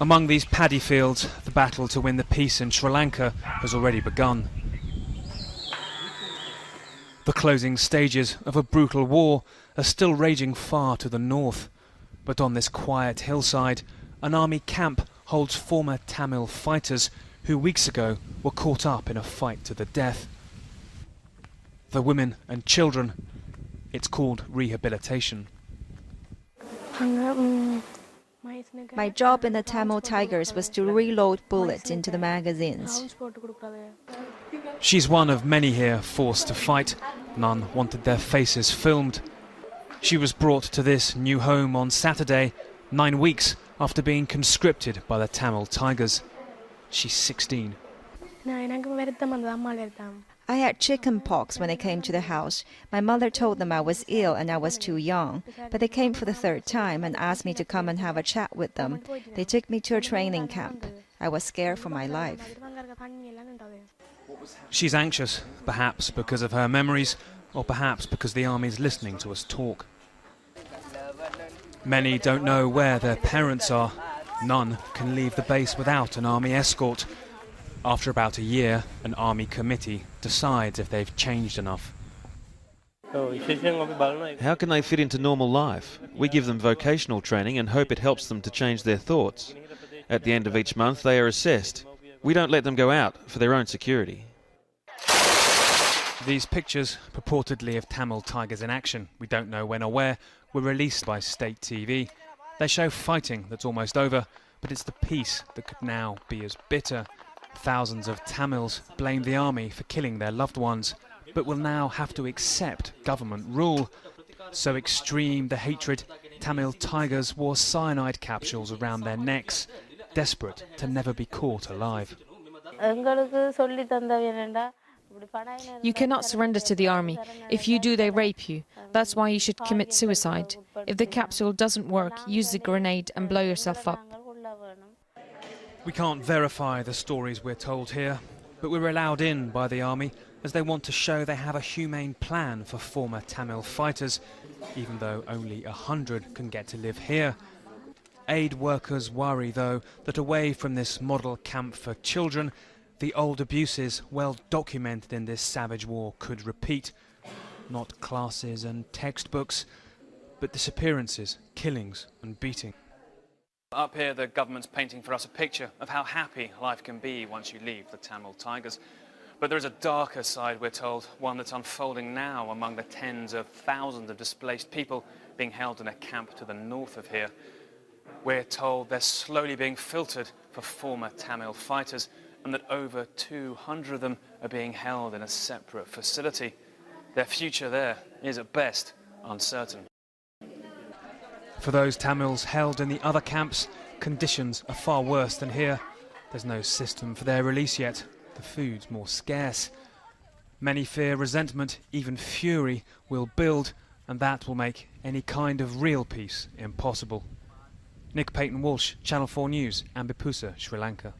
Among these paddy fields, the battle to win the peace in Sri Lanka has already begun. The closing stages of a brutal war are still raging far to the north. But on this quiet hillside, an army camp holds former Tamil fighters who weeks ago were caught up in a fight to the death. The women and children, it's called rehabilitation. My job in the Tamil Tigers was to reload bullets into the magazines. She's one of many here forced to fight. None wanted their faces filmed. She was brought to this new home on Saturday, 9 weeks after being conscripted by the Tamil Tigers. She's 16. I had chicken pox when I came to the house. My mother told them I was ill and I was too young. But they came for the third time and asked me to come and have a chat with them. They took me to a training camp. I was scared for my life. She's anxious, perhaps because of her memories, or perhaps because the army's listening to us talk. Many don't know where their parents are. None can leave the base without an army escort. After about a year, an army committee decides if they've changed enough. How can they fit into normal life? We give them vocational training and hope it helps them to change their thoughts. At the end of each month, they are assessed. We don't let them go out for their own security. These pictures, purportedly of Tamil Tigers in action, we don't know when or where, were released by state TV. They show fighting that's almost over, but it's the peace that could now be as bitter. Thousands of Tamils blame the army for killing their loved ones, but will now have to accept government rule. So extreme the hatred, Tamil Tigers wore cyanide capsules around their necks, desperate to never be caught alive. You cannot surrender to the army. If you do, they rape you. That's why you should commit suicide. If the capsule doesn't work, use the grenade and blow yourself up. We can't verify the stories we're told here, but we're allowed in by the army as they want to show they have a humane plan for former Tamil fighters, even though only 100 can get to live here. Aid workers worry, though, that away from this model camp for children, the old abuses well documented in this savage war could repeat. Not classes and textbooks, but disappearances, killings and beating. Up here, the government's painting for us a picture of how happy life can be once you leave the Tamil Tigers. But there is a darker side, we're told, one that's unfolding now among the tens of thousands of displaced people being held in a camp to the north of here. We're told they're slowly being filtered for former Tamil fighters and that over 200 of them are being held in a separate facility. Their future there is at best uncertain. For those Tamils held in the other camps, conditions are far worse than here. There's no system for their release yet. The food's more scarce. Many fear resentment, even fury, will build, and that will make any kind of real peace impossible. Nick Payton-Walsh, Channel 4 News, Ambipusa, Sri Lanka.